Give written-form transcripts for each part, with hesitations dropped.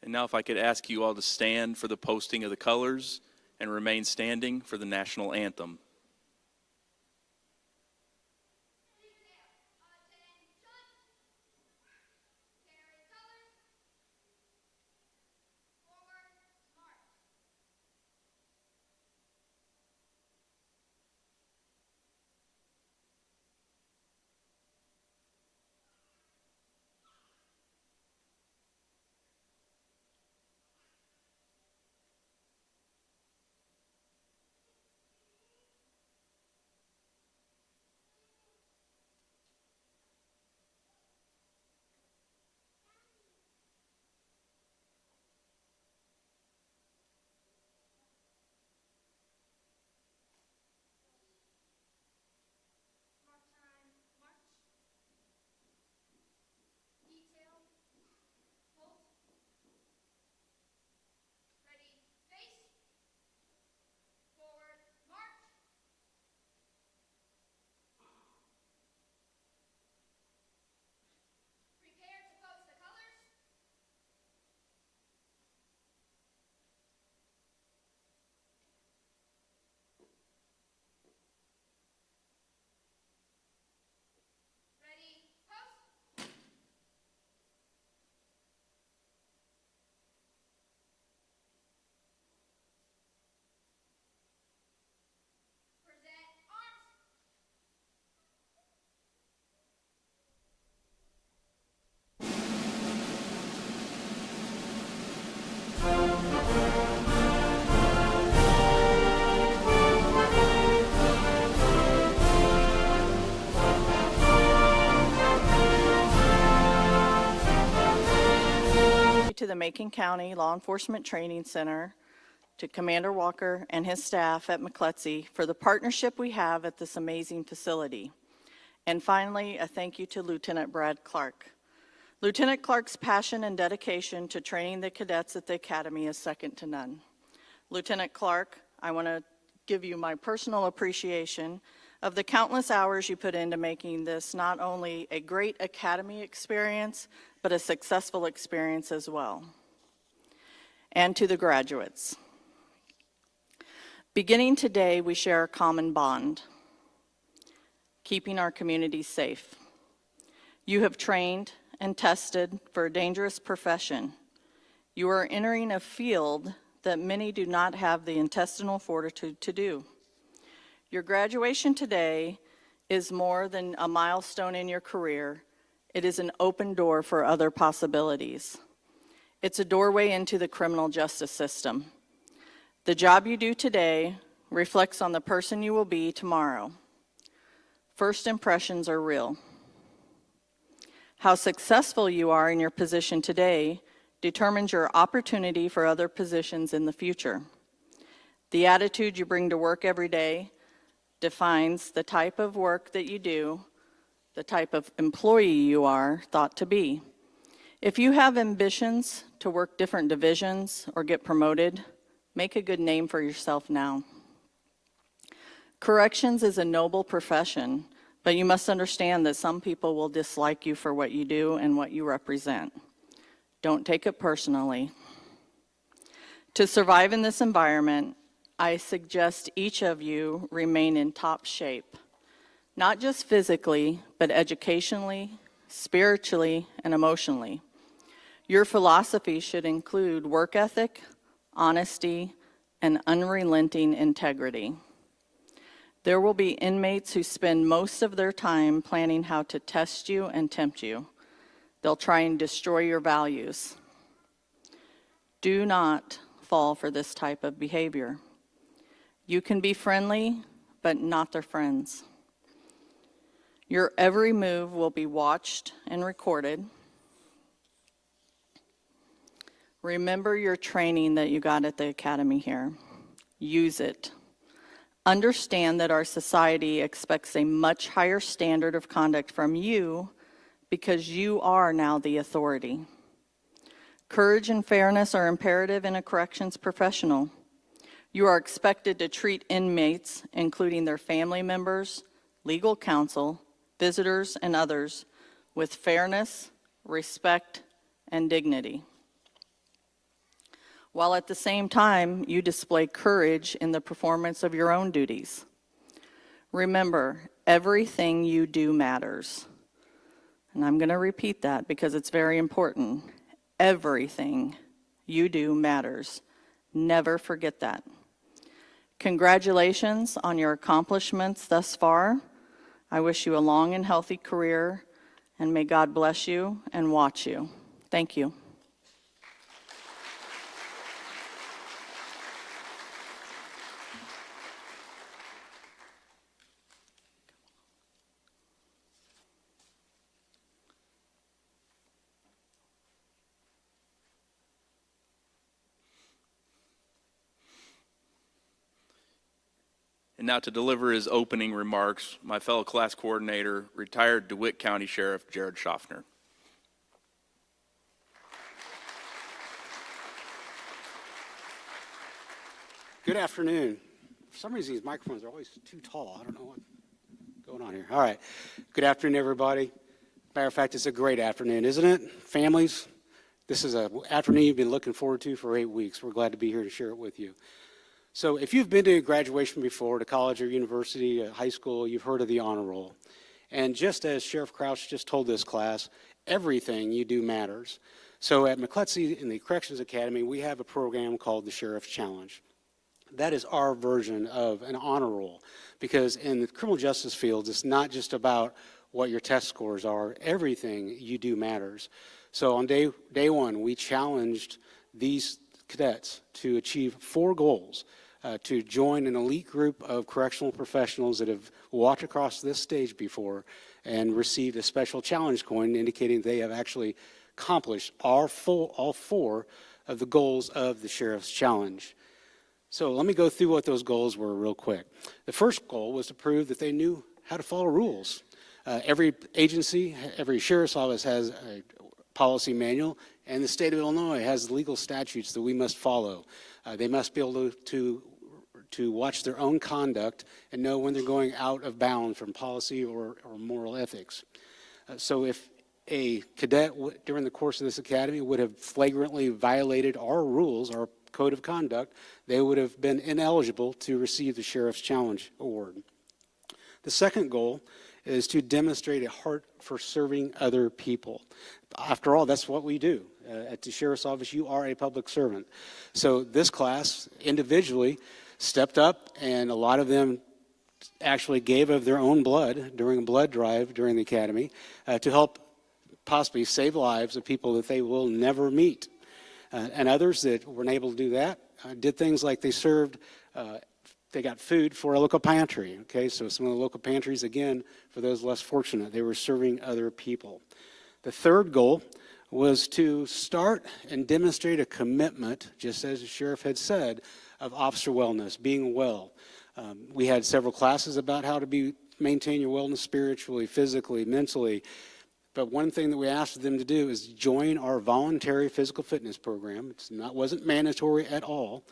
And now if I could ask you all to stand for the posting of the colors and remain standing for the national anthem. To the Macon County Law Enforcement Training Center, to Commander Walker and his staff at MCLETC for the partnership we have at this amazing facility. And finally, a thank you to Lieutenant Brad Clark. Lieutenant Clark's passion and dedication to training the cadets at the Academy is second to none. Lieutenant Clark, I want to give you my personal appreciation of the countless hours you put into making this not only a great Academy experience, but a successful experience as well. And to the graduates. Beginning today, we share a common bond, keeping our communities safe. You have trained and tested for a dangerous profession. You are entering a field that many do not have the intestinal fortitude to do. Your graduation today is more than a milestone in your career. It is an open door for other possibilities. It's a doorway into the criminal justice system. The job you do today reflects on the person you will be tomorrow. First impressions are real. How successful you are in your position today determines your opportunity for other positions in the future. The attitude you bring to work every day defines the type of work that you do, the type of employee you are thought to be. If you have ambitions to work different divisions or get promoted, make a good name for yourself now. Corrections is a noble profession, but you must understand that some people will dislike you for what you do and what you represent. Don't take it personally. To survive in this environment, I suggest each of you remain in top shape. Not just physically, but educationally, spiritually, and emotionally. Your philosophy should include work ethic, honesty, and unrelenting integrity. There will be inmates who spend most of their time planning how to test you and tempt you. They'll try and destroy your values. Do not fall for this type of behavior. You can be friendly, but not their friends. Your every move will be watched and recorded. Remember your training that you got at the academy here. Use it. Understand that our society expects a much higher standard of conduct from you because you are now the authority. Courage and fairness are imperative in a corrections professional. You are expected to treat inmates, including their family members, legal counsel, visitors, and others, with fairness, respect, and dignity. while at the same time you display courage in the performance of your own duties. Remember, everything you do matters. And I'm going to repeat that because it's very important. Everything you do matters. Never forget that. Congratulations on your accomplishments thus far. I wish you a long and healthy career, and may God bless you and watch you. Thank you. And now to deliver his opening remarks, my fellow class coordinator, retired DeWitt County Sheriff Jared Schaffner. Good afternoon. For some reason, these microphones are always too tall. I don't know what's going on here. All right. Good afternoon, everybody. Matter of fact, it's a great afternoon, isn't it? Families, this is an afternoon you've been looking forward to for 8 weeks. We're glad to be here to share it with you. So if you've been to a graduation before, to college or university, high school, you've heard of the honor roll. And just as Sheriff Crouch just told this class, everything you do matters. So at MCLETC in the Corrections Academy, we have a program called the Sheriff's Challenge. That is our version of an honor roll, because in the criminal justice field, it's not just about what your test scores are. Everything you do matters. So on day one, we challenged these cadets to achieve 4 goals. To join an elite group of correctional professionals that have walked across this stage before and received a special challenge coin indicating they have actually accomplished all 4 of the goals of the Sheriff's Challenge. So let me go through what those goals were real quick. The first goal was to prove that they knew how to follow rules. Every agency, every sheriff's office has a policy manual, and the state of Illinois has legal statutes that we must follow. They must be able to watch their own conduct and know when they're going out of bounds from policy or moral ethics. So if a cadet during the course of this academy would have flagrantly violated our rules, our code of conduct, they would have been ineligible to receive the Sheriff's Challenge Award. The second goal is to demonstrate a heart for serving other people. After all, that's what we do. At the Sheriff's Office, you are a public servant. So this class individually stepped up, and a lot of them actually gave of their own blood during a blood drive during the academy to help possibly save lives of people that they will never meet. And others that weren't able to do that did things like they served, they got food for a local pantry. Okay, so some of the local pantries, again, for those less fortunate, they were serving other people. The third goal was to start and demonstrate a commitment, just as the sheriff had said, of officer wellness, being well. We had several classes about how to maintain your wellness spiritually, physically, mentally. But one thing that we asked them to do is join our voluntary physical fitness program. Wasn't mandatory at all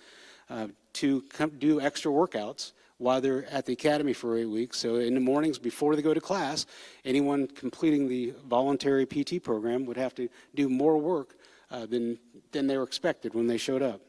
to do extra workouts while they're at the academy for 8 weeks. So in the mornings before they go to class, anyone completing the voluntary PT program would have to do more work than they were expected when they showed up,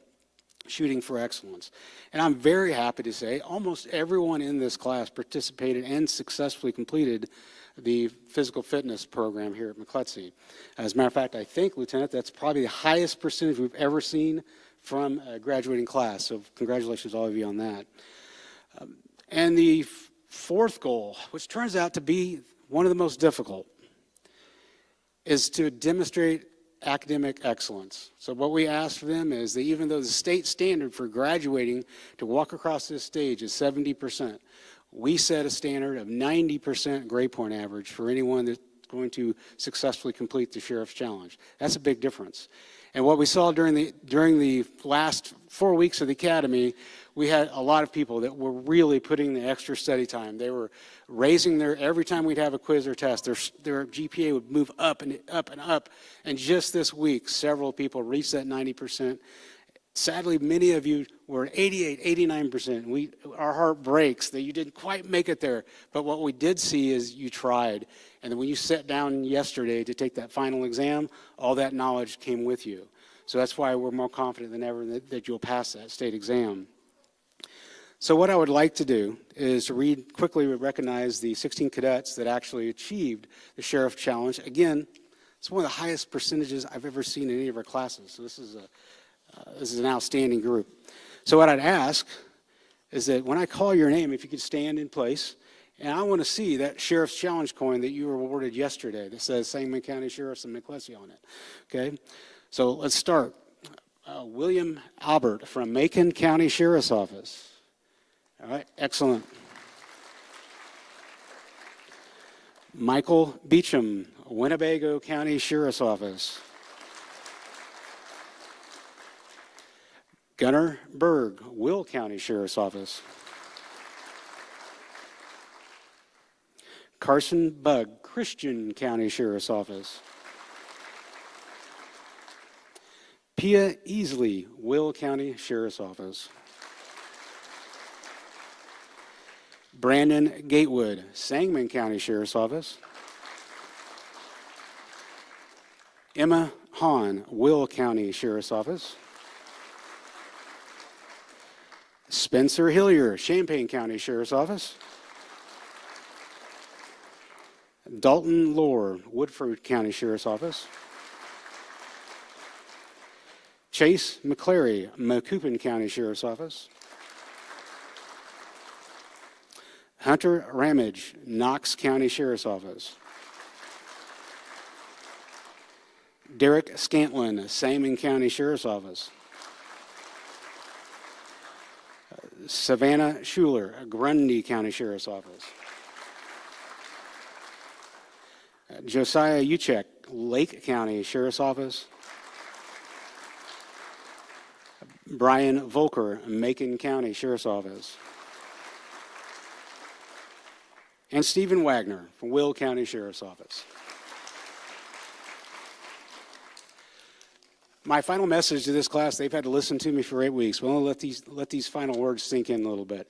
shooting for excellence. And I'm very happy to say almost everyone in this class participated and successfully completed the physical fitness program here at MCLETC. As a matter of fact, I think, Lieutenant, that's probably the highest percentage we've ever seen from a graduating class. So congratulations all of you on that. And the fourth goal, which turns out to be one of the most difficult, is to demonstrate academic excellence. So what we asked for them is that even though the state standard for graduating to walk across this stage is 70%, we set a standard of 90% grade point average for anyone that's going to successfully complete the Sheriff's Challenge. That's a big difference. And what we saw during the last 4 weeks of the academy, we had a lot of people that were really putting the extra study time. They were raising every time we'd have a quiz or test, their GPA would move up and up and up. And just this week, several people reached that 90%. Sadly, many of you were 88, 89%. Our heart breaks that you didn't quite make it there. But what we did see is you tried. And then when you sat down yesterday to take that final exam, all that knowledge came with you. So that's why we're more confident than ever that you'll pass that state exam. So what I would like to do is to quickly recognize the 16 cadets that actually achieved the Sheriff Challenge. Again, it's one of the highest percentages I've ever seen in any of our classes. So this is an outstanding group. So what I'd ask is that when I call your name, if you could stand in place, and I want to see that Sheriff's Challenge coin that you were awarded yesterday that says Sangamon County Sheriff's and MCLETC on it. Okay? So let's start. William Albert from Macon County Sheriff's Office. All right, excellent. Michael Beecham, Winnebago County Sheriff's Office. Gunnar Berg, Will County Sheriff's Office. Carson Bugg, Christian County Sheriff's Office. Pia Easley, Will County Sheriff's Office. Brandon Gatewood, Sangamon County Sheriff's Office. Emma Hahn, Will County Sheriff's Office. Spencer Hillier, Champaign County Sheriff's Office. Dalton Lohr, Woodford County Sheriff's Office. Chase McClary, Macoupin County Sheriff's Office. Hunter Ramage, Knox County Sheriff's Office. Derek Scantlin, Sangamon County Sheriff's Office. Savannah Schuler, Grundy County Sheriff's Office. Josiah Uchek, Lake County Sheriff's Office. Brian Volker, Macon County Sheriff's Office. And Stephen Wagner from Will County Sheriff's Office. My final message to this class, they've had to listen to me for 8 weeks. We'll let these final words sink in a little bit.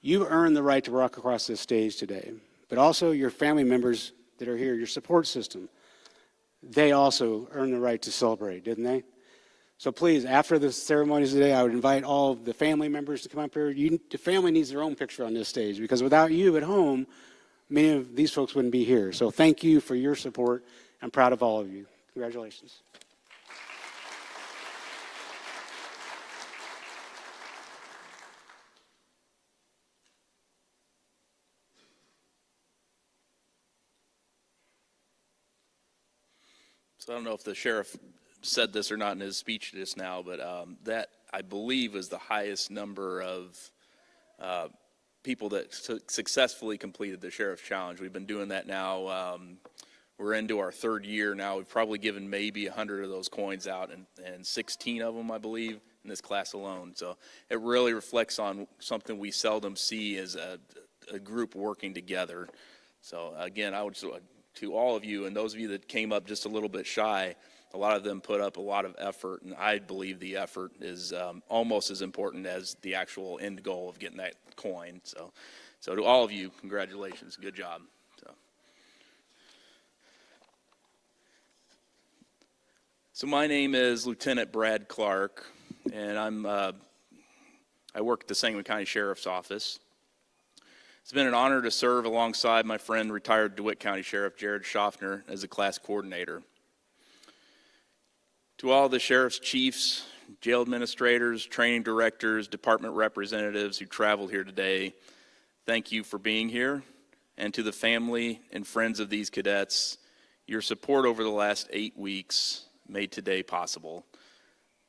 You've earned the right to walk across this stage today, but also your family members that are here, your support system, they also earned the right to celebrate, didn't they? So please, after the ceremonies today, I would invite all of the family members to come up here. The family needs their own picture on this stage because without you at home, many of these folks wouldn't be here. So thank you for your support. I'm proud of all of you. Congratulations. So I don't know if the sheriff said this or not in his speech just now, but that, I believe, is the highest number of people that successfully completed the Sheriff's Challenge. We've been doing that now. We're into our third year now. We've probably given maybe 100 of those coins out, and 16 of them, I believe, in this class alone. So it really reflects on something we seldom see as a group working together. So again, I would, to all of you, and those of you that came up just a little bit shy, a lot of them put up a lot of effort, and I believe the effort is almost as important as the actual end goal of getting that coin. So to all of you, congratulations, good job. So my name is Lieutenant Brad Clark, and I work at the Sangamon County Sheriff's Office. It's been an honor to serve alongside my friend, retired DeWitt County Sheriff Jared Schaffner, as a class coordinator. To all the sheriff's chiefs, jail administrators, training directors, department representatives who traveled here today, thank you for being here. And to the family and friends of these cadets, your support over the last 8 weeks made today possible.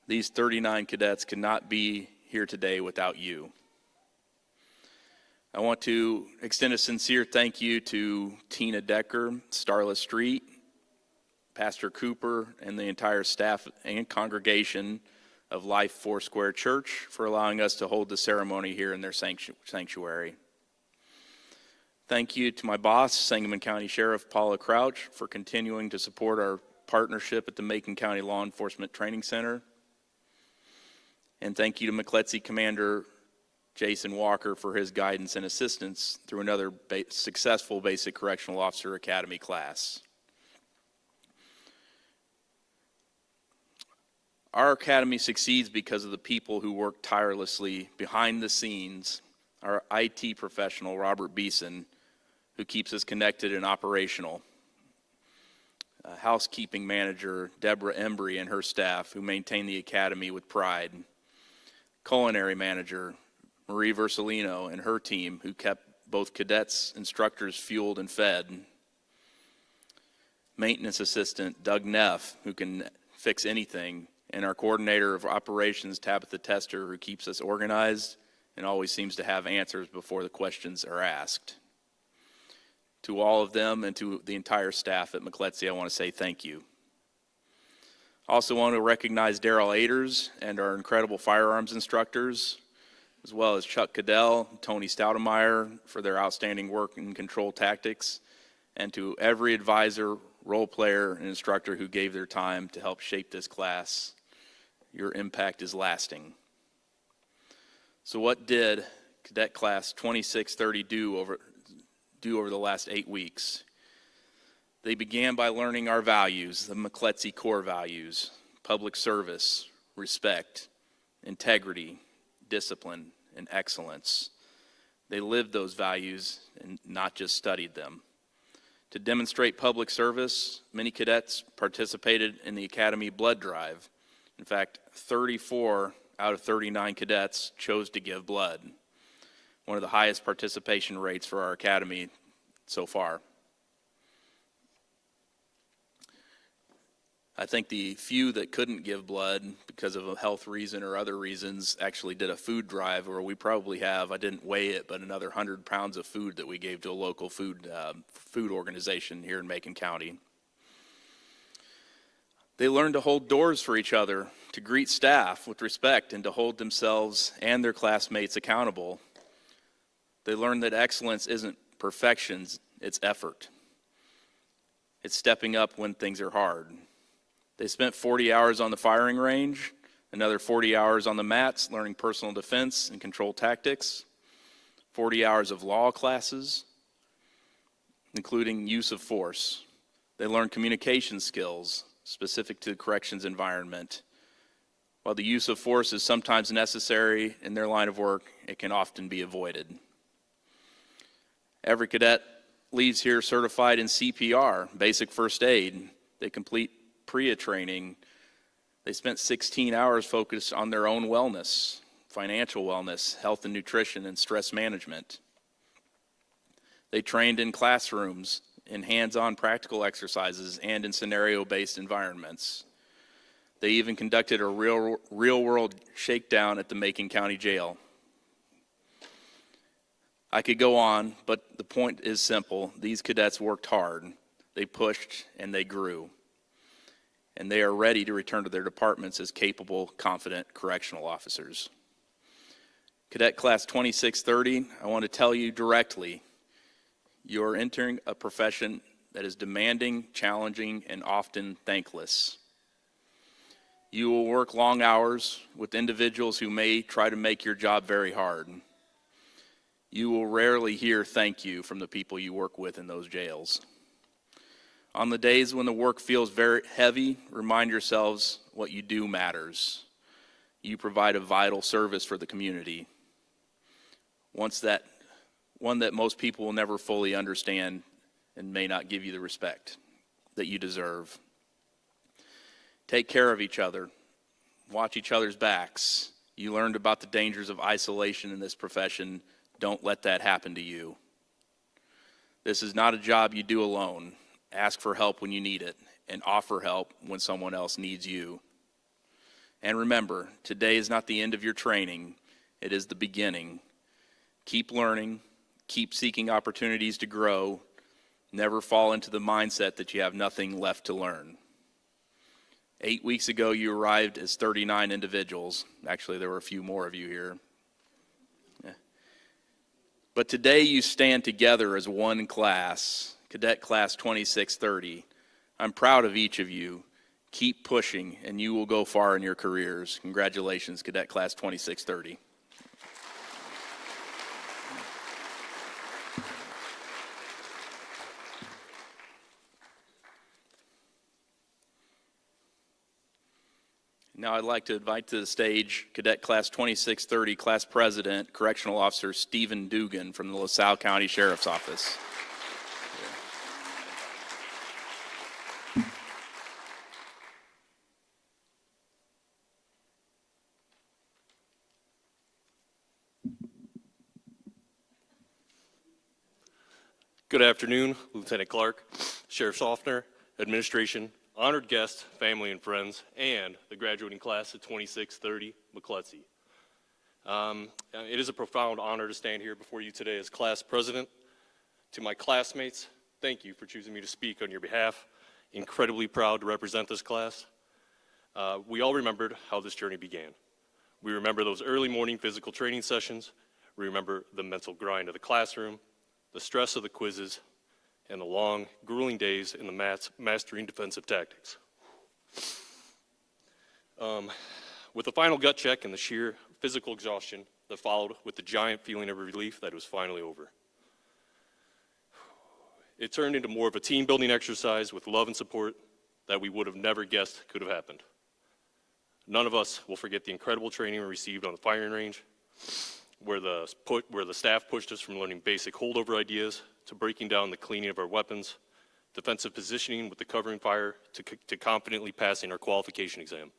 These 39 cadets could not be here today without you. I want to extend a sincere thank you to Tina Decker, Starla Street, Pastor Cooper, and the entire staff and congregation of Life Foursquare Church for allowing us to hold the ceremony here in their sanctuary. Thank you to my boss, Sangamon County Sheriff Paula Crouch, for continuing to support our partnership at the Macon County Law Enforcement Training Center. And thank you to MCLETC Commander Jason Walker for his guidance and assistance through another successful Basic Correctional Officer Academy class. Our academy succeeds because of the people who work tirelessly behind the scenes. Our IT professional, Robert Beeson, who keeps us connected and operational. Housekeeping manager, Deborah Embry, and her staff, who maintain the academy with pride. Culinary manager, Marie Versalino, and her team, who kept both cadets, instructors fueled and fed. Maintenance assistant, Doug Neff, who can fix anything, and our coordinator of operations, Tabitha Tester, who keeps us organized and always seems to have answers before the questions are asked. To all of them and to the entire staff at MCLETC, I want to say thank you. Also want to recognize Daryl Aders and our incredible firearms instructors, as well as Chuck Cadell, Tony Stoudemeyer for their outstanding work in control tactics, and to every advisor, role player, and instructor who gave their time to help shape this class. Your impact is lasting. So what did Cadet Class 26-30 do over the last 8 weeks? They began by learning our values, the MCLETC core values: public service, respect, integrity, discipline, and excellence. They lived those values and not just studied them. To demonstrate public service, many cadets participated in the Academy Blood Drive. In fact, 34 out of 39 cadets chose to give blood, one of the highest participation rates for our Academy so far. I think the few that couldn't give blood because of a health reason or other reasons actually did a food drive where we probably have, I didn't weigh it, but another 100 pounds of food that we gave to a local food organization here in Macon County. They learned to hold doors for each other, to greet staff with respect, and to hold themselves and their classmates accountable. They learned that excellence isn't perfection, it's effort. It's stepping up when things are hard. They spent 40 hours on the firing range, another 40 hours on the mats learning personal defense and control tactics, 40 hours of law classes, including use of force. They learned communication skills specific to the corrections environment. While the use of force is sometimes necessary in their line of work, it can often be avoided. Every cadet leaves here certified in CPR, basic first aid. They complete PREA training. They spent 16 hours focused on their own wellness, financial wellness, health and nutrition, and stress management. They trained in classrooms, in hands-on practical exercises, and in scenario-based environments. They even conducted a real-world shakedown at the Macon County Jail. I could go on, but the point is simple. These cadets worked hard. They pushed and they grew. And they are ready to return to their departments as capable, confident correctional officers. Cadet Class 26-30, I want to tell you directly, you are entering a profession that is demanding, challenging, and often thankless. You will work long hours with individuals who may try to make your job very hard. You will rarely hear thank you from the people you work with in those jails. On the days when the work feels very heavy, remind yourselves what you do matters. You provide a vital service for the community. One that most people will never fully understand and may not give you the respect that you deserve. Take care of each other. Watch each other's backs. You learned about the dangers of isolation in this profession. Don't let that happen to you. This is not a job you do alone. Ask for help when you need it, and offer help when someone else needs you. And remember, today is not the end of your training. It is the beginning. Keep learning. Keep seeking opportunities to grow. Never fall into the mindset that you have nothing left to learn. 8 weeks ago, you arrived as 39 individuals. Actually, there were a few more of you here. But today you stand together as one class. Cadet Class 26-30. I'm proud of each of you. Keep pushing, and you will go far in your careers. Congratulations, Cadet Class 26-30. Now I'd like to invite to the stage Cadet Class 26-30 Class President, Correctional Officer Stephen Dugan from the LaSalle County Sheriff's Office. Good afternoon, Lieutenant Clark, Sheriff Softner, administration, honored guests, family and friends, and the graduating class of 26-30 MCLETC. It is a profound honor to stand here before you today as class president. To my classmates, thank you for choosing me to speak on your behalf. Incredibly proud to represent this class. We all remembered how this journey began. We remember those early morning physical training sessions. We remember the mental grind of the classroom, the stress of the quizzes, and the long, grueling days in the mastering defensive tactics. With the final gut check and the sheer physical exhaustion that followed with the giant feeling of relief that it was finally over. It turned into more of a team-building exercise with love and support that we would have never guessed could have happened. None of us will forget the incredible training we received on the firing range, where the staff pushed us from learning basic holdover ideas to breaking down the cleaning of our weapons, defensive positioning with the covering fire, to confidently passing our qualification exam.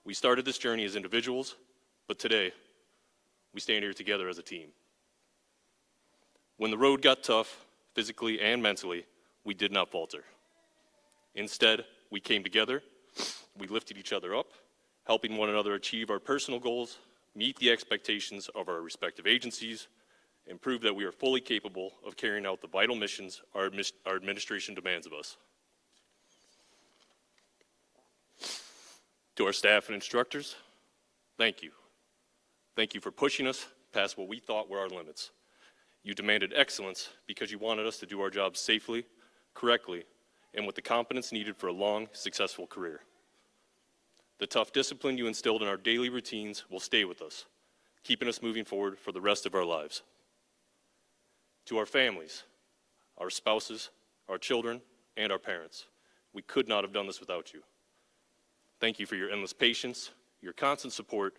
We started this journey as individuals, but today, we stand here together as a team. When the road got tough, physically and mentally, we did not falter. Instead, we came together, we lifted each other up, helping one another achieve our personal goals, meet the expectations of our respective agencies, and prove that we are fully capable of carrying out the vital missions our administration demands of us. To our staff and instructors, thank you. Thank you for pushing us past what we thought were our limits. You demanded excellence because you wanted us to do our jobs safely, correctly, and with the competence needed for a long, successful career. The tough discipline you instilled in our daily routines will stay with us, keeping us moving forward for the rest of our lives. To our families, our spouses, our children, and our parents, we could not have done this without you. Thank you for your endless patience, your constant support,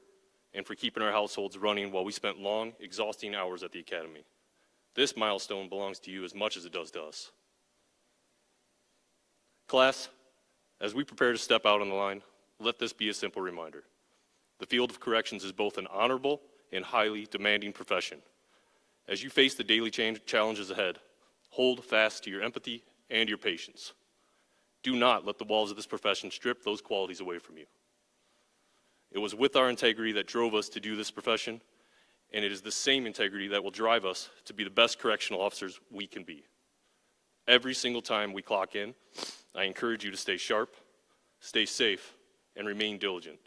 and for keeping our households running while we spent long, exhausting hours at the academy. This milestone belongs to you as much as it does to us. Class, as we prepare to step out on the line, let this be a simple reminder. The field of corrections is both an honorable and highly demanding profession. As you face the daily challenges ahead, hold fast to your empathy and your patience. Do not let the walls of this profession strip those qualities away from you. It was with our integrity that drove us to do this profession, and it is the same integrity that will drive us to be the best correctional officers we can be. Every single time we clock in, I encourage you to stay sharp, stay safe, and remain diligent.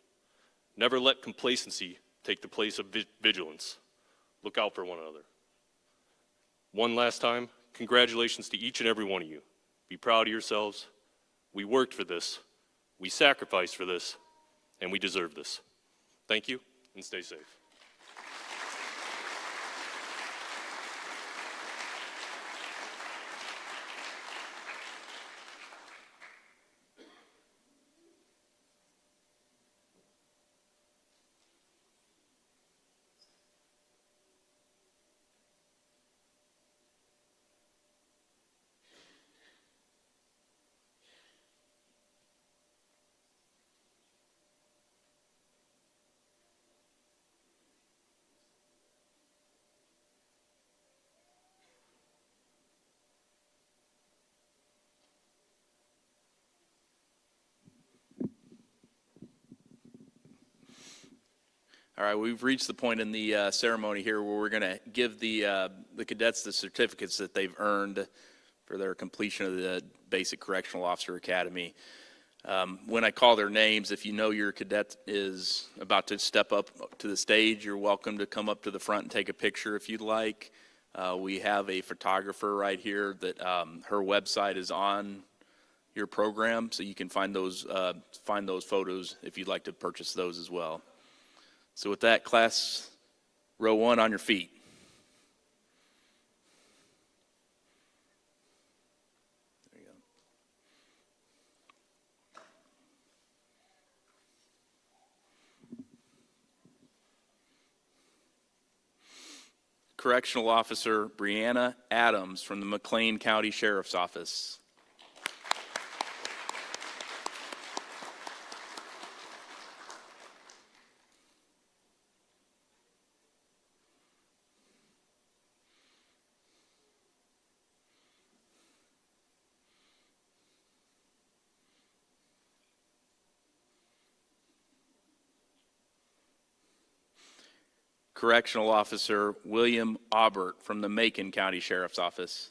Never let complacency take the place of vigilance. Look out for one another. One last time, congratulations to each and every one of you. Be proud of yourselves. We worked for this, we sacrificed for this, and we deserve this. Thank you, and stay safe. All right, we've reached the point in the ceremony here where we're going to give the cadets the certificates that they've earned for their completion of the Basic Correctional Officer Academy. When I call their names, if you know your cadet is about to step up to the stage, you're welcome to come up to the front and take a picture if you'd like. We have a photographer right here that her website is on your program, so you can find those photos if you'd like to purchase those as well. So with that, class, row one on your feet. There you go. Correctional Officer Brianna Adams from the McLean County Sheriff's Office. Correctional Officer William Aubert from the Macon County Sheriff's Office.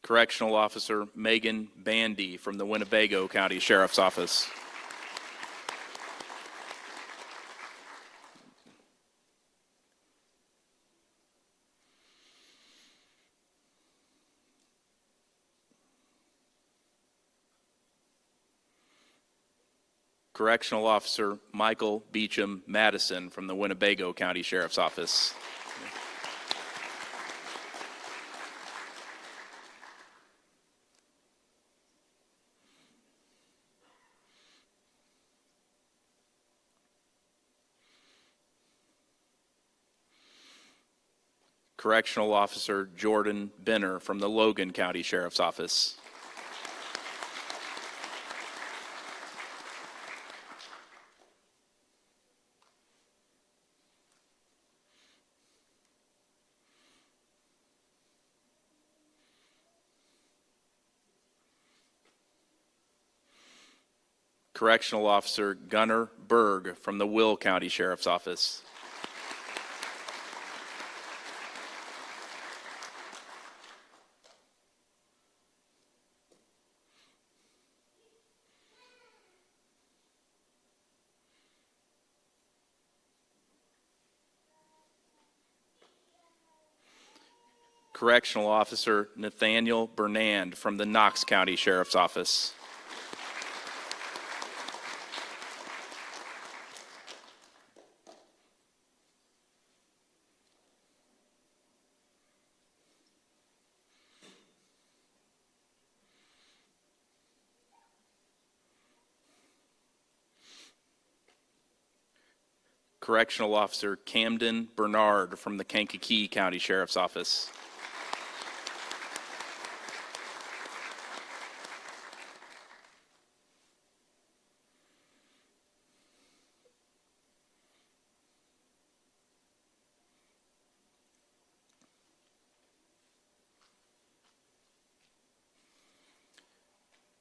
Correctional Officer Megan Bandy from the Winnebago County Sheriff's Office. Correctional Officer Michael Beecham Madison from the Winnebago County Sheriff's Office. Correctional Officer Jordan Benner from the Logan County Sheriff's Office. Correctional Officer Gunnar Berg from the Will County Sheriff's Office. Correctional Officer Nathaniel Bernand from the Knox County Sheriff's Office. Correctional Officer Camden Bernard from the Kankakee County Sheriff's Office.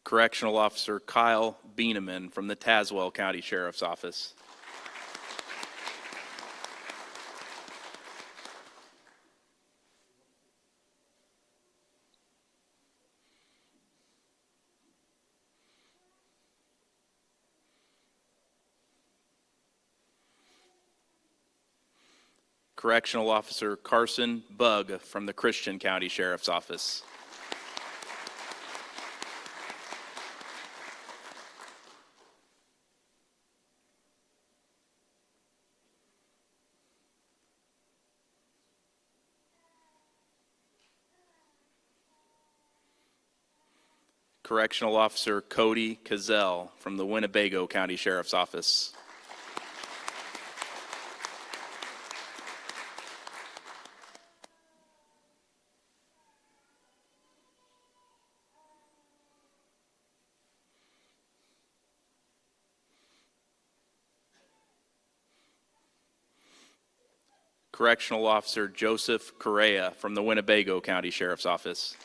Correctional Officer Kyle Bieneman from the Tazewell County Sheriff's Office. Correctional Officer Carson Bugg from the Christian County Sheriff's Office. Correctional Officer Cody Cazell from the Winnebago County Sheriff's Office. Correctional Officer Joseph Correa from the Winnebago County Sheriff's Office.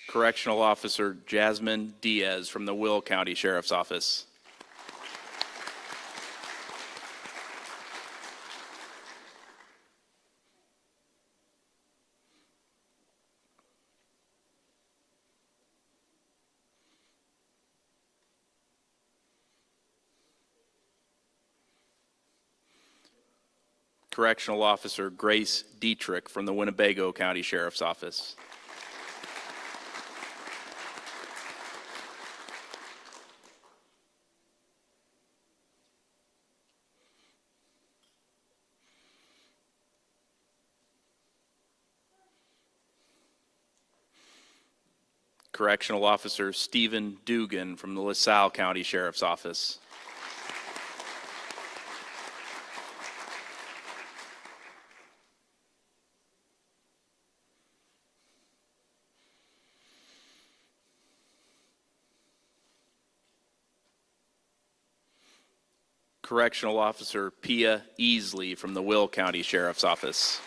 Correctional Officer Jasmine Diaz from the Will County Sheriff's Office. Correctional Officer Grace Dietrich from the Winnebago County Sheriff's Office. Correctional Officer Stephen Dugan from the LaSalle County Sheriff's Office. Correctional Officer Pia Easley from the Will County Sheriff's Office.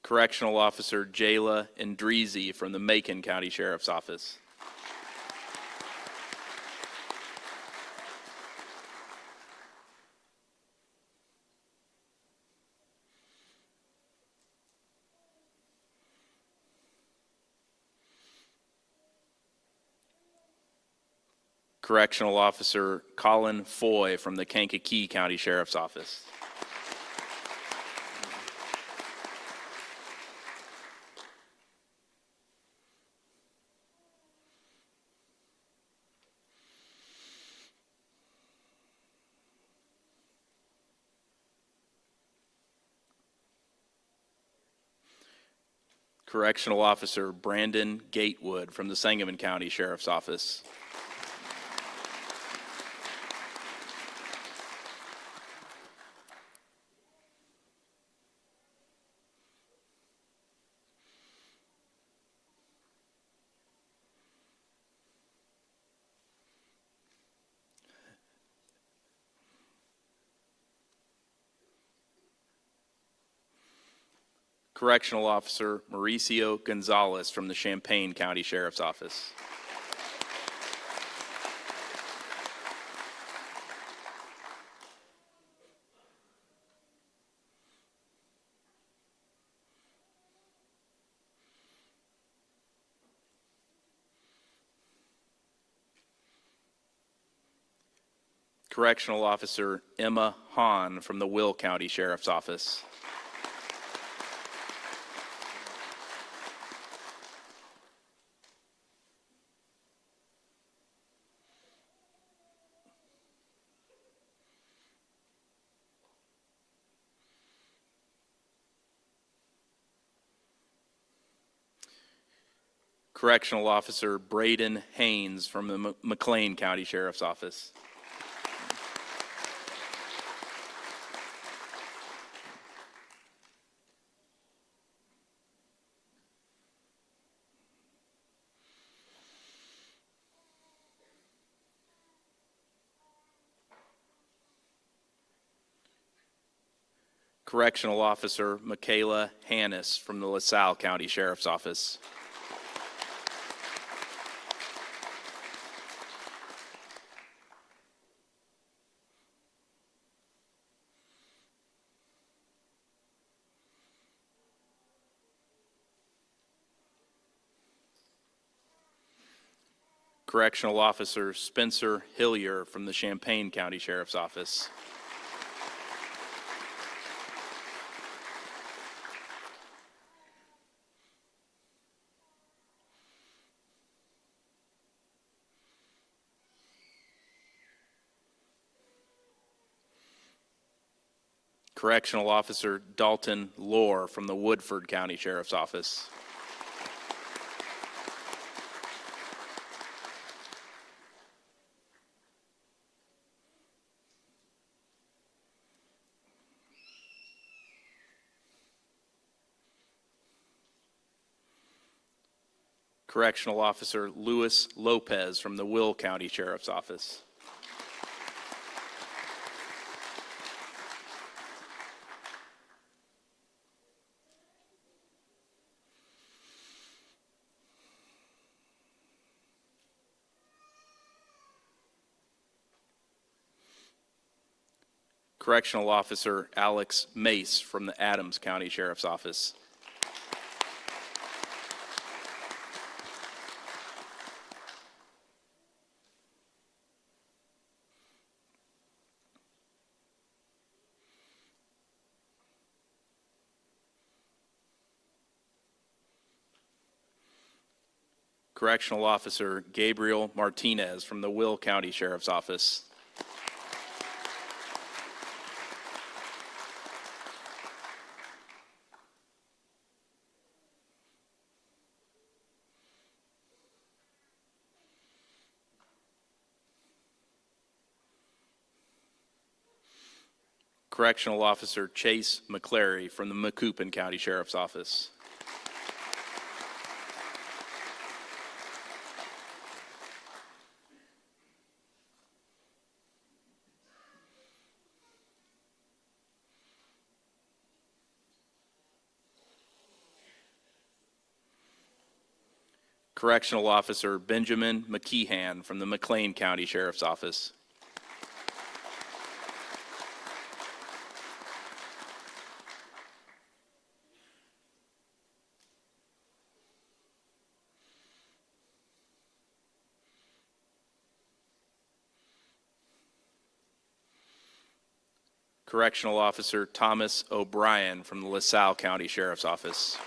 Correctional Officer Jayla Andreezy from the Macon County Sheriff's Office. Correctional Officer Colin Foy from the Kankakee County Sheriff's Office. Correctional Officer Brandon Gatewood from the Sangamon County Sheriff's Office. Correctional Officer Mauricio Gonzalez from the Champaign County Sheriff's Office. Correctional Officer Emma Hahn from the Will County Sheriff's Office. Correctional Officer Braden Haynes from the McLean County Sheriff's Office. Correctional Officer Michaela Hannis from the LaSalle County Sheriff's Office. Correctional Officer Spencer Hillier from the Champaign County Sheriff's Office. Correctional Officer Dalton Lohr from the Woodford County Sheriff's Office. Correctional Officer Luis Lopez from the Will County Sheriff's Office. Correctional Officer Alex Mace from the Adams County Sheriff's Office. Correctional Officer Gabriel Martinez from the Will County Sheriff's Office. Correctional Officer Chase McClary from the Macoupin County Sheriff's Office. Correctional Officer Benjamin McKeehan from the McLean County Sheriff's Office. Correctional Officer Thomas O'Brien from the LaSalle County Sheriff's Office.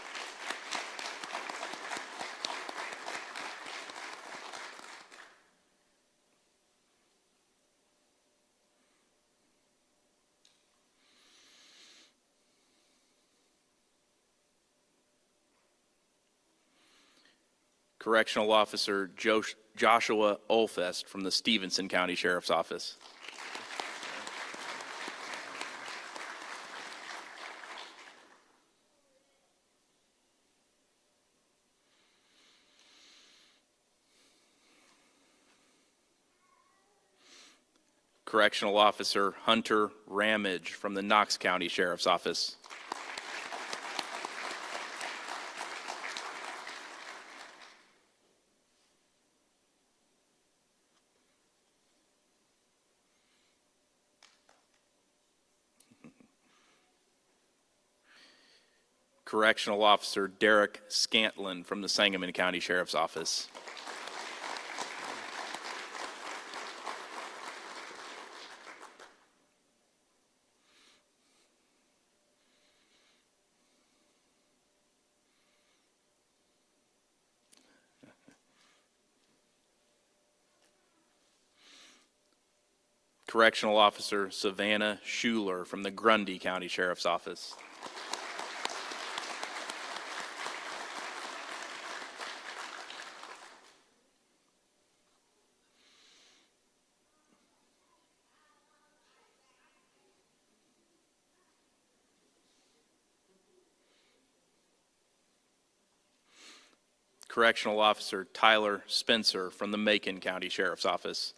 Correctional Officer Joshua Olfest from the Stevenson County Sheriff's Office. Correctional Officer Hunter Ramage from the Knox County Sheriff's Office. Correctional Officer Derek Scantlin from the Sangamon County Sheriff's Office. Correctional Officer Savannah Schuler from the Grundy County Sheriff's Office. Correctional Officer Tyler Spencer from the Macon County Sheriff's Office.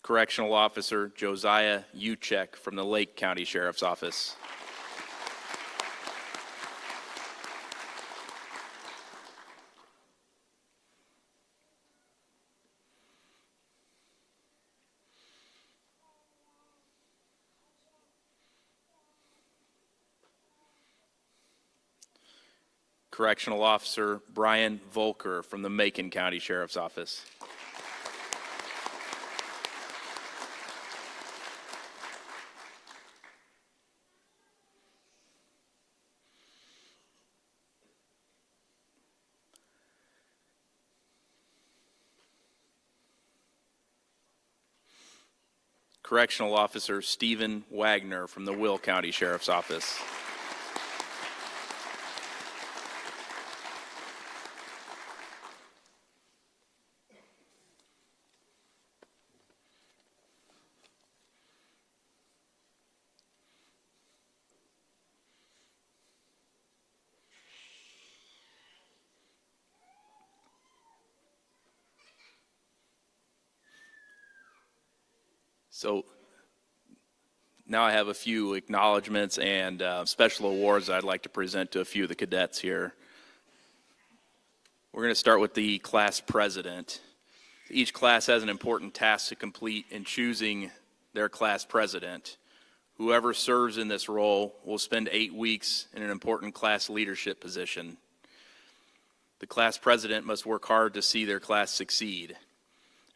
Correctional Officer Josiah Uchek from the Lake County Sheriff's Office. Correctional Officer Brian Volker from the Macon County Sheriff's Office. Correctional Officer Stephen Wagner from the Will County Sheriff's Office. So Now I have a few acknowledgments and special awards I'd like to present to a few of the cadets here. We're going to start with the class president. Each class has an important task to complete in choosing their class president. Whoever serves in this role will spend 8 weeks in an important class leadership position. The class president must work hard to see their class succeed.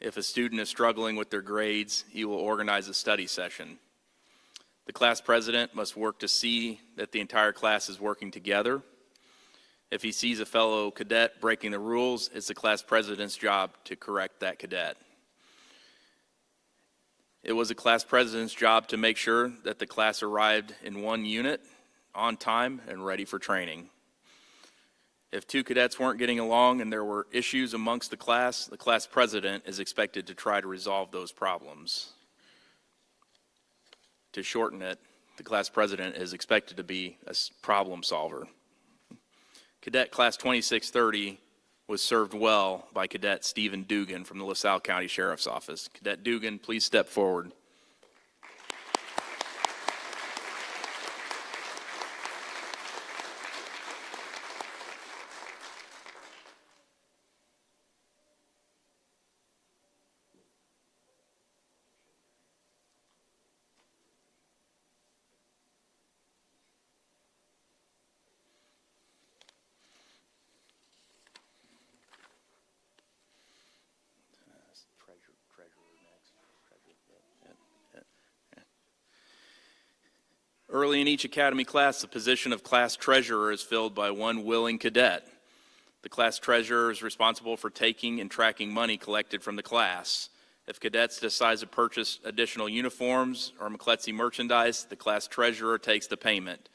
If a student is struggling with their grades, he will organize a study session. The class president must work to see that the entire class is working together. If he sees a fellow cadet breaking the rules, it's the class president's job to correct that cadet. It was the class president's job to make sure that the class arrived in one unit, on time, and ready for training. If two cadets weren't getting along and there were issues amongst the class president is expected to try to resolve those problems. To shorten it, the class president is expected to be a problem solver. Cadet Class 26-30 was served well by Cadet Stephen Dugan from the LaSalle County Sheriff's Office. Cadet Dugan, please step forward. Early in each academy class, the position of class treasurer is filled by one willing cadet. The class treasurer is responsible for taking and tracking money collected from the class. If cadets decide to purchase additional uniforms or MCLETC merchandise, the class treasurer takes the payment.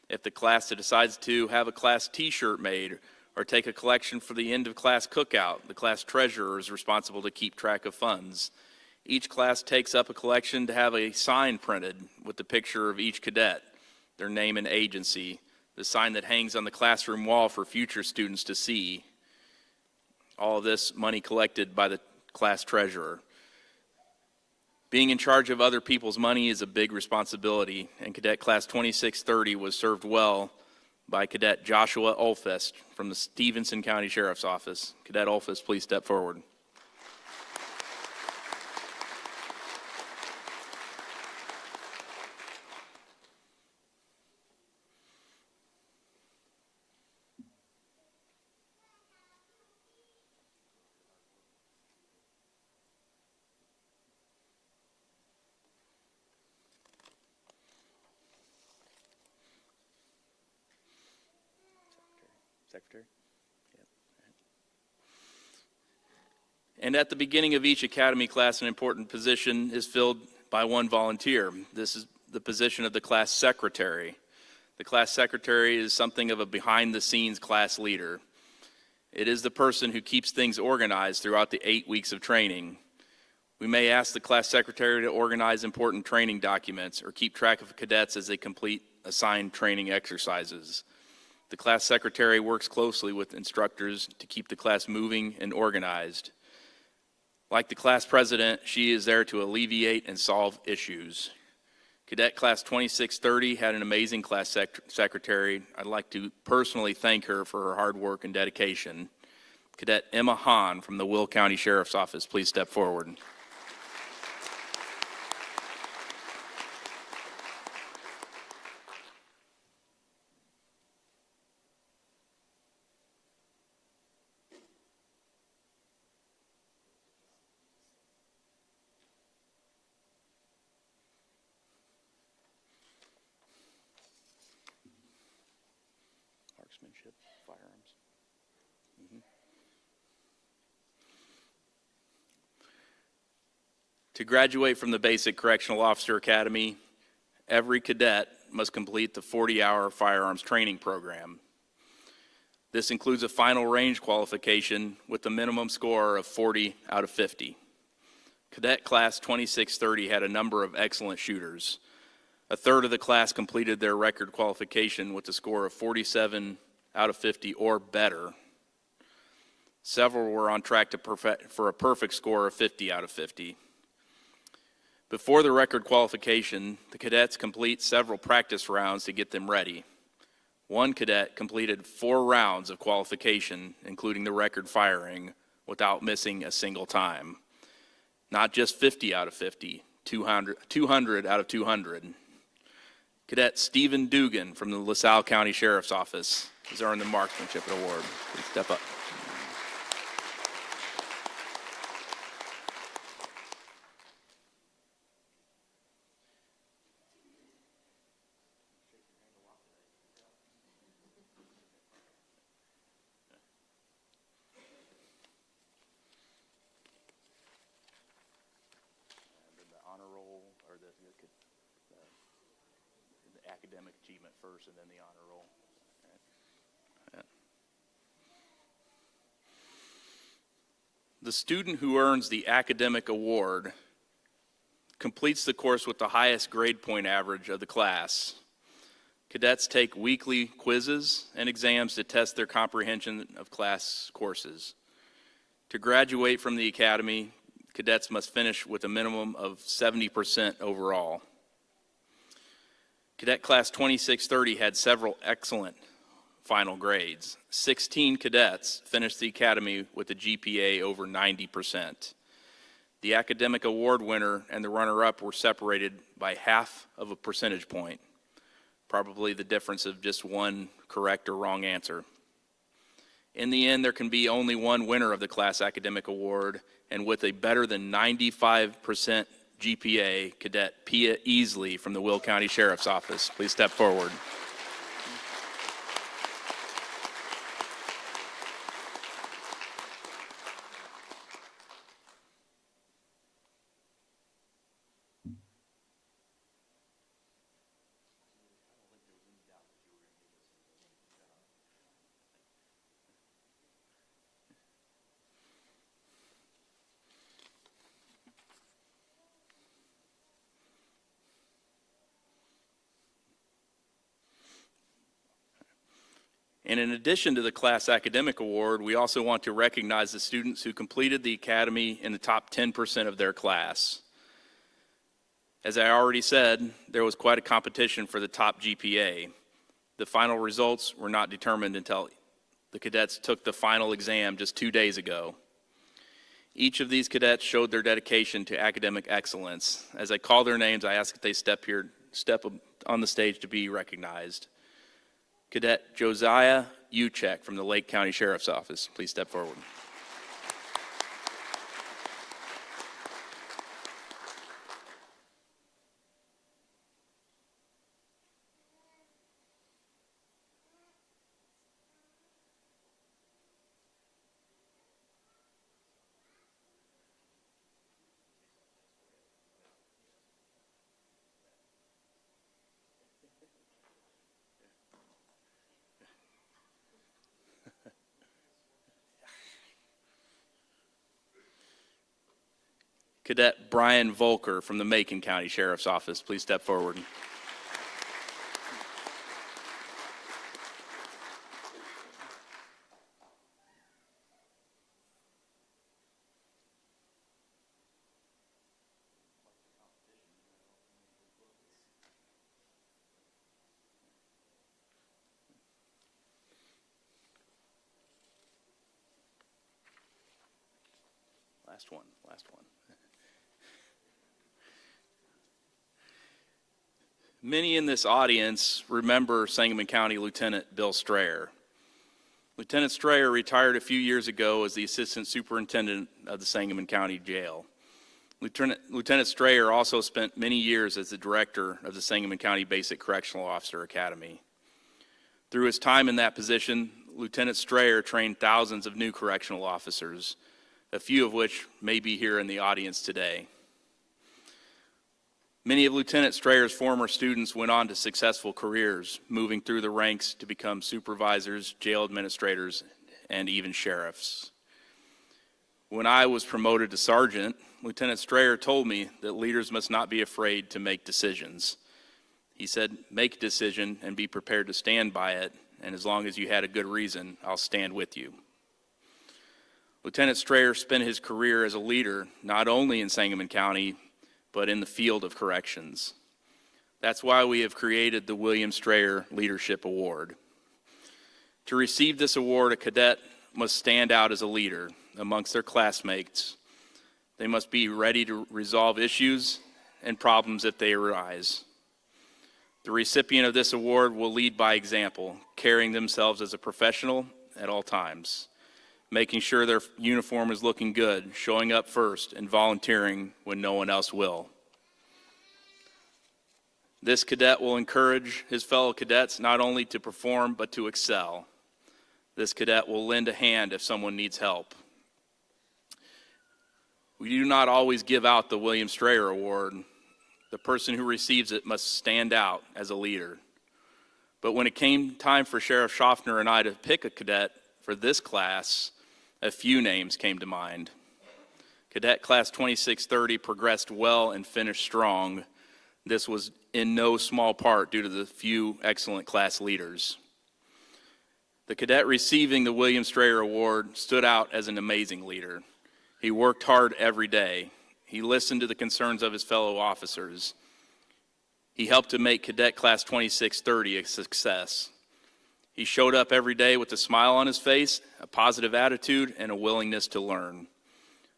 If the class decides to have a class t-shirt made or take a collection for the end of class cookout, the class treasurer is responsible to keep track of funds. Each class takes up a collection to have a sign printed with the picture of each cadet, their name and agency, the sign that hangs on the classroom wall for future students to see. All of this money collected by the class treasurer. Being in charge of other people's money is a big responsibility, and Cadet Class 26-30 was served well by Cadet Joshua Olfest from the Stevenson County Sheriff's Office. Cadet Olfest, please step forward. Secretary? Yep. And at the beginning of each academy class, an important position is filled by one volunteer. This is the position of the class secretary. The class secretary is something of a behind-the-scenes class leader. It is the person who keeps things organized throughout the 8 weeks of training. We may ask the class secretary to organize important training documents or keep track of cadets as they complete assigned training exercises. The class secretary works closely with instructors to keep the class moving and organized. Like the class president, she is there to alleviate and solve issues. Cadet Class 26-30 had an amazing class secretary. I'd like to personally thank her for her hard work and dedication. Cadet Emma Hahn from the Will County Sheriff's Office, please step forward. Marksmanship, firearms. To graduate from the Basic Correctional Officer Academy, every cadet must complete the 40-hour firearms training program. This includes a final range qualification with a minimum score of 40 out of 50. Cadet Class 26-30 had a number of excellent shooters. A third of the class completed their record qualification with a score of 47 out of 50 or better. Several were on track for a perfect score of 50 out of 50. Before the record qualification, the cadets complete several practice rounds to get them ready. One cadet completed 4 rounds of qualification, including the record firing, without missing a single time. Not just 50 out of 50, 200 out of 200. Cadet Stephen Dugan from the LaSalle County Sheriff's Office has earned the Marksmanship Award. Please step up. Academic achievement first and then the honor roll. Yeah. The student who earns the academic award completes the course with the highest grade point average of the class. Cadets take weekly quizzes and exams to test their comprehension of class courses. To graduate from the academy, cadets must finish with a minimum of 70% overall. Cadet Class 26-30 had several excellent final grades. 16 cadets finished the academy with a GPA over 90%. The academic award winner and the runner-up were separated by half of a percentage point, probably the difference of just one correct or wrong answer. In the end, there can be only one winner of the class academic award, and with a better than 95% GPA, Cadet Pia Easley from the Will County Sheriff's Office. Please step forward. And in addition to the Class Academic Award, we also want to recognize the students who completed the academy in the top 10% of their class. As I already said, there was quite a competition for the top GPA. The final results were not determined until the cadets took the final exam just 2 days ago. Each of these cadets showed their dedication to academic excellence. As I call their names, I ask that they step on the stage to be recognized. Cadet Josiah Uchek from the Lake County Sheriff's Office. Please step forward. Cadet Brian Volker from the Macon County Sheriff's Office. Please step forward. Last one. Many in this audience remember Sangamon County Lieutenant Bill Strayer. Lieutenant Strayer retired a few years ago as the Assistant Superintendent of the Sangamon County Jail. Lieutenant Strayer also spent many years as the Director of the Sangamon County Basic Correctional Officer Academy. Through his time in that position, Lieutenant Strayer trained thousands of new correctional officers, a few of which may be here in the audience today. Many of Lieutenant Strayer's former students went on to successful careers, moving through the ranks to become supervisors, jail administrators, and even sheriffs. When I was promoted to sergeant, Lieutenant Strayer told me that leaders must not be afraid to make decisions. He said, make a decision and be prepared to stand by it, and as long as you had a good reason, I'll stand with you. Lieutenant Strayer spent his career as a leader not only in Sangamon County, but in the field of corrections. That's why we have created the William Strayer Leadership Award. To receive this award, a cadet must stand out as a leader amongst their classmates. They must be ready to resolve issues and problems if they arise. The recipient of this award will lead by example, carrying themselves as a professional at all times, making sure their uniform is looking good, showing up first, and volunteering when no one else will. This cadet will encourage his fellow cadets not only to perform, but to excel. This cadet will lend a hand if someone needs help. We do not always give out the William Strayer Award. The person who receives it must stand out as a leader. But when it came time for Sheriff Schaffner and I to pick a cadet for this class, a few names came to mind. Cadet Class 26-30 progressed well and finished strong. This was in no small part due to the few excellent class leaders. The cadet receiving the William Strayer Award stood out as an amazing leader. He worked hard every day. He listened to the concerns of his fellow officers. He helped to make Cadet Class 26-30 a success. He showed up every day with a smile on his face, a positive attitude, and a willingness to learn.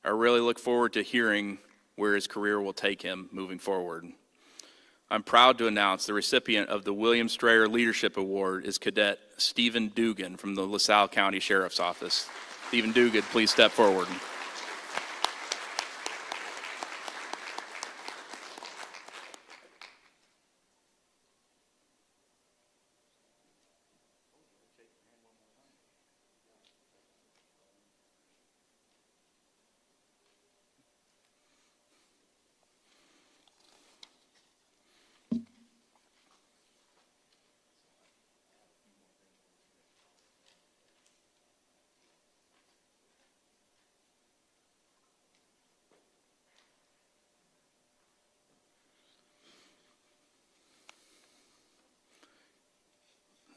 I really look forward to hearing where his career will take him moving forward. I'm proud to announce the recipient of the William Strayer Leadership Award is Cadet Stephen Dugan from the LaSalle County Sheriff's Office. Stephen Dugan, please step forward.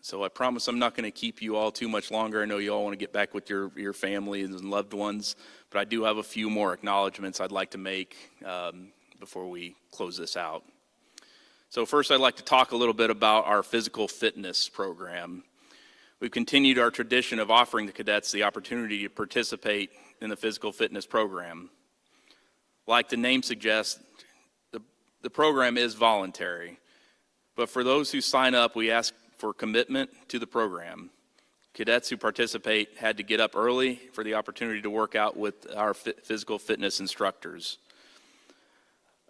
So I promise I'm not going to keep you all too much longer. I know you all want to get back with your families and loved ones, but I do have a few more acknowledgments I'd like to make before we close this out. So first, I'd like to talk a little bit about our physical fitness program. We've continued our tradition of offering the cadets the opportunity to participate in the physical fitness program. Like the name suggests, the program is voluntary, but for those who sign up, we ask for commitment to the program. Cadets who participate had to get up early for the opportunity to work out with our physical fitness instructors.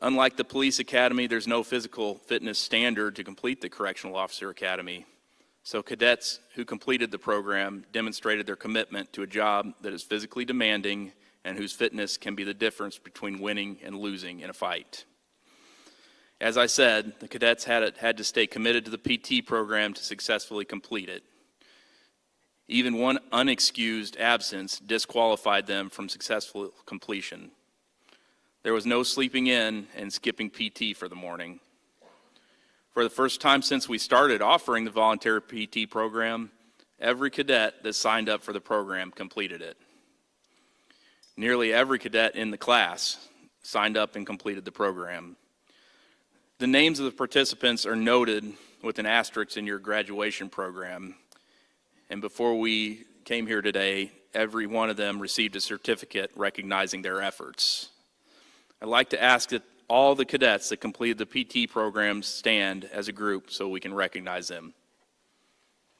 Unlike the police academy, there's no physical fitness standard to complete the correctional officer academy. So cadets who completed the program demonstrated their commitment to a job that is physically demanding and whose fitness can be the difference between winning and losing in a fight. As I said, the cadets had to stay committed to the PT program to successfully complete it. Even one unexcused absence disqualified them from successful completion. There was no sleeping in and skipping PT for the morning. For the first time since we started offering the voluntary PT program, every cadet that signed up for the program completed it. Nearly every cadet in the class signed up and completed the program. The names of the participants are noted with an asterisk in your graduation program. And before we came here today, every one of them received a certificate recognizing their efforts. I'd like to ask that all the cadets that completed the PT program stand as a group so we can recognize them.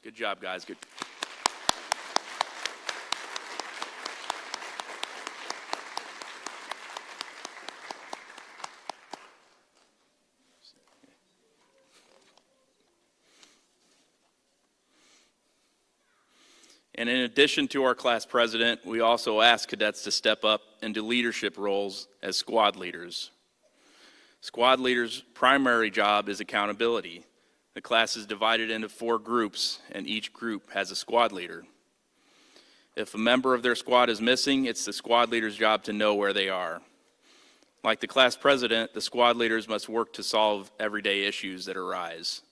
Good job, guys. Good. And in addition to our class president, we also ask cadets to step up into leadership roles as squad leaders. Squad leaders' primary job is accountability. The class is divided into 4 groups, and each group has a squad leader. If a member of their squad is missing, it's the squad leader's job to know where they are. Like the class president, the squad leaders must work to solve everyday issues that arise.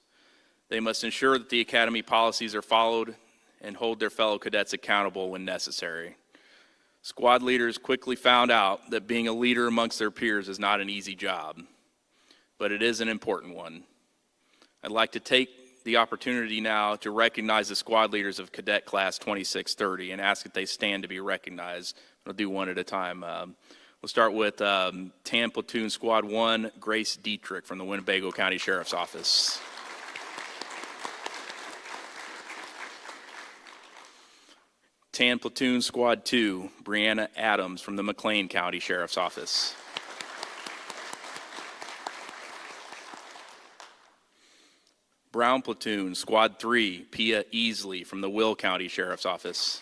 They must ensure that the academy policies are followed and hold their fellow cadets accountable when necessary. Squad leaders quickly found out that being a leader amongst their peers is not an easy job, but it is an important one. I'd like to take the opportunity now to recognize the squad leaders of Cadet Class 26-30 and ask that they stand to be recognized. We'll do one at a time. We'll start with TAN Platoon Squad 1, Grace Dietrich from the Winnebago County Sheriff's Office. TAN Platoon Squad 2, Brianna Adams from the McLean County Sheriff's Office. Brown Platoon Squad 3, Pia Easley from the Will County Sheriff's Office.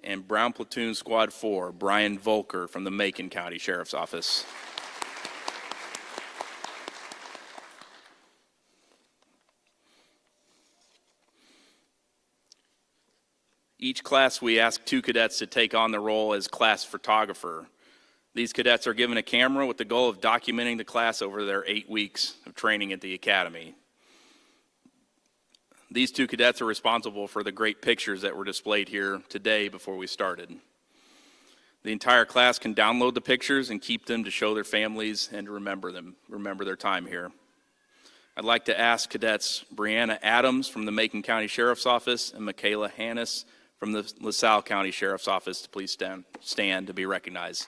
And Brown Platoon Squad 4, Brian Volker from the Macon County Sheriff's Office. Each class, we ask 2 cadets to take on the role as class photographer. These cadets are given a camera with the goal of documenting the class over their 8 weeks of training at the academy. These 2 cadets are responsible for the great pictures that were displayed here today before we started. The entire class can download the pictures and keep them to show their families and to remember their time here. I'd like to ask cadets Brianna Adams from the Macon County Sheriff's Office and Michaela Hannes from the LaSalle County Sheriff's Office to please stand to be recognized.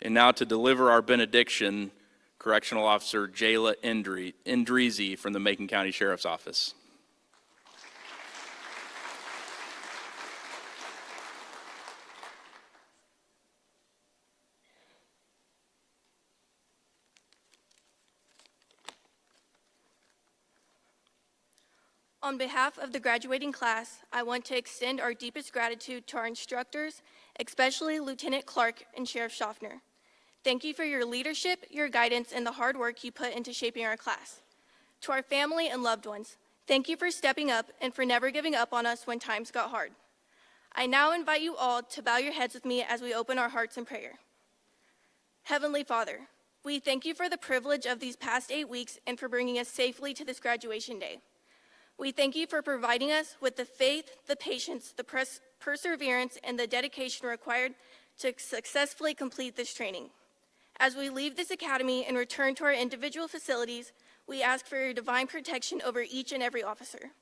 And now to deliver our benediction, Correctional Officer Jayla Endrizi from the Macon County Sheriff's Office. On behalf of the graduating class, I want to extend our deepest gratitude to our instructors, especially Lieutenant Clark and Sheriff Schaffner. Thank you for your leadership, your guidance, and the hard work you put into shaping our class. To our family and loved ones, thank you for stepping up and for never giving up on us when times got hard. I now invite you all to bow your heads with me as we open our hearts in prayer. Heavenly Father, we thank you for the privilege of these past 8 weeks and for bringing us safely to this graduation day. We thank you for providing us with the faith, the patience, the perseverance, and the dedication required to successfully complete this training. As we leave this academy and return to our individual facilities, we ask for your divine protection over each and every officer.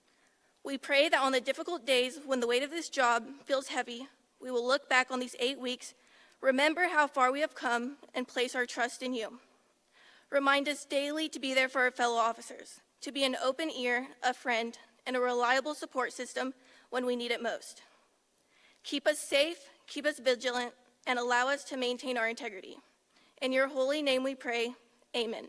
We pray that on the difficult days when the weight of this job feels heavy, we will look back on these 8 weeks, remember how far we have come, and place our trust in you. Remind us daily to be there for our fellow officers, to be an open ear, a friend, and a reliable support system when we need it most. Keep us safe, keep us vigilant, and allow us to maintain our integrity. In your holy name we pray, amen.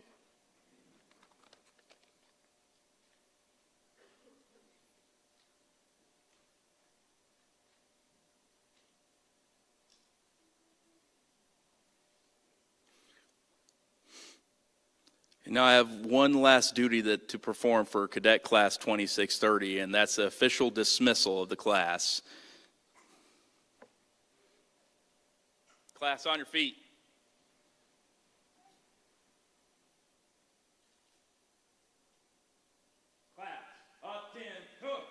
And now I have one last duty to perform for Cadet Class 26-30, and that's the official dismissal of the class. Class, on your feet. Class, up 10, hook.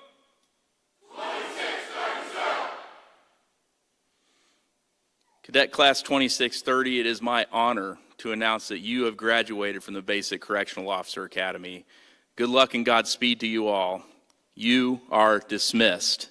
26-30. Cadet Class 26-30, it is my honor to announce that you have graduated from the Basic Correctional Officer Academy. Good luck and Godspeed to you all. You are dismissed.